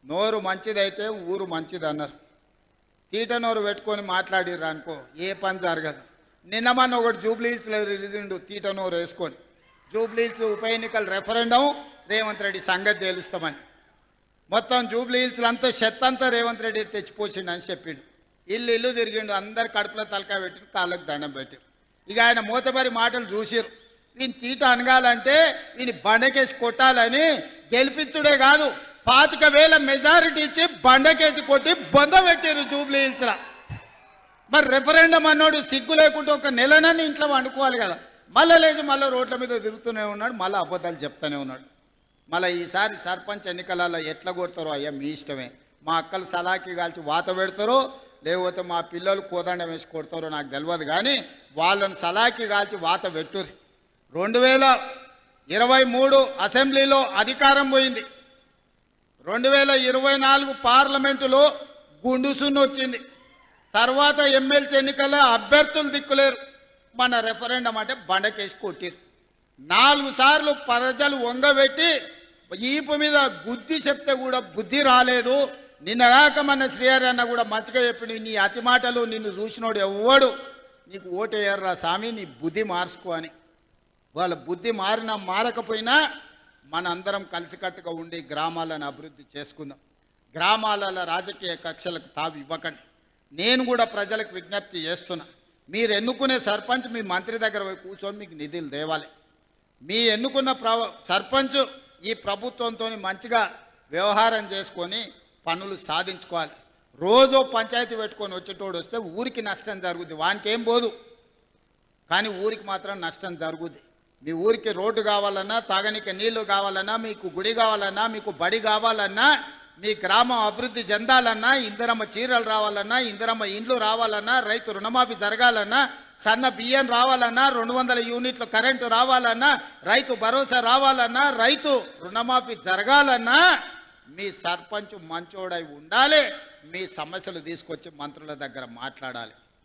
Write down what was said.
నోరు మంచిదైతే ఊరు మంచిది అన్నారు. తీట నోరు పెట్టుకొని మాట్లాడిర్రు అనుకో ఏ పని జరగదు. నిన్న మొన్న ఒకటి జూబ్లీహిల్స్లో రిజిండు తీట నోరు వేసుకొని, జూబ్లీహిల్స్ ఉప ఎన్నికల రెఫరెండం రేవంత్ రెడ్డి సంగతి తేలుస్తామని. మొత్తం జూబ్లీహిల్స్లో అంతా చెత్త అంతా రేవంత్ రెడ్డి తెచ్చిపోసిండు అని చెప్పిండు. ఇల్లు తిరిగిండు, అందరు కడుపులో తలకాయ పెట్టిండు, కాళ్ళకు దండం పెట్టిండు. ఇక ఆయన మూతబరి మాటలు చూసిరు. వీని తీట అనగాలంటే వీని బండకేసి కొట్టాలని గెలిపించుడే కాదు 25,000 మెజారిటీ ఇచ్చి బండకేసి కొట్టి బొంద పెట్టారు జూబ్లీహిల్స్లో. మరి రెఫరెండం అన్నాడు సిగ్గు లేకుంటే ఒక నెలనని ఇంట్లో వండుకోవాలి కదా. మళ్ళీ లేచి మళ్ళీ రోడ్ల మీద తిరుగుతూనే ఉన్నాడు, మళ్ళీ అబద్ధాలు చెప్తూనే ఉన్నాడు. మళ్ళీ ఈసారి సర్పంచ్ ఎన్నికలలో ఎట్లా కొడతారో అయ్యా మీ ఇష్టమే. మా అక్కలు సలాకి కాల్చి వాత పెడతారో లేకపోతే మా పిల్లలు కోదండం వేసి కొడతారో నాకు తెలియదు, కానీ వాళ్ళని సలాకి కాల్చి వాత పెట్టుర్రి. 2023 అసెంబ్లీలో అధికారం పోయింది. 2024 పార్లమెంటులో గుండుసున్న వచ్చింది. తర్వాత ఎమ్మెల్సీ ఎన్నికల్లో అభ్యర్థులు దిక్కులేరు. మన రెఫరెండం అంటే బండకేసి కొట్టిరు. 4 సార్లు ప్రజలు వంగబెట్టి ఈపు మీద గుద్ది చెప్తే కూడా బుద్ధి రాలేదు. నిన్నగాక మన శ్రీహరి అన్న కూడా మంచిగా చెప్పిండు, నీ అతి మాటలు నిన్ను చూసినోడు ఎవ్వడు నీకు ఓటేయర్రా స్వామి, నీ బుద్ధి మార్చుకో అని. వాళ్ళ బుద్ధి మారినా మారకపోయినా మన అందరం కలిసికట్టుగా ఉండి గ్రామాలను అభివృద్ధి చేసుకుందాం. గ్రామాలలో రాజకీయ కక్షలకు తావి ఇవ్వకండి. నేను కూడా ప్రజలకు విజ్ఞప్తి చేస్తున్నా, మీరు ఎన్నుకునే సర్పంచ్ మీ మంత్రి దగ్గర పోయి కూర్చొని మీకు నిధులు తేవాలి. మీ ఎన్నుకున్న సర్పంచ్ ఈ ప్రభుత్వంతో మంచిగా వ్యవహారం చేసుకొని పనులు సాధించుకోవాలి. రోజు పంచాయతీ పెట్టుకొని వచ్చేటోడు వస్తే ఊరికి నష్టం జరుగుద్ది, వానికి ఏం పోదు, కానీ ఊరికి మాత్రం నష్టం జరుగుద్ది. మీ ఊరికి రోడ్డు కావాలన్నా, తాగనీకి నీళ్లు కావాలన్నా, మీకు గుడి కావాలన్నా, మీకు బడి కావాలన్నా, మీ గ్రామం అభివృద్ధి చెందాలన్నా, ఇందిరమ్మ చీరలు రావాలన్నా, ఇందిరమ్మ ఇండ్లు రావాలన్నా, రైతు రుణమాఫీ జరగాలన్నా, సన్న బియ్యం రావాలన్నా, 200 యూనిట్ల కరెంటు రావాలన్నా, రైతు భరోసా రావాలన్నా, రైతు రుణమాఫీ జరగాలన్నా మీ సర్పంచ్ మంచోడై ఉండాలి. మీ సమస్యలు తీసుకొచ్చి మంత్రుల దగ్గర మాట్లాడాలి.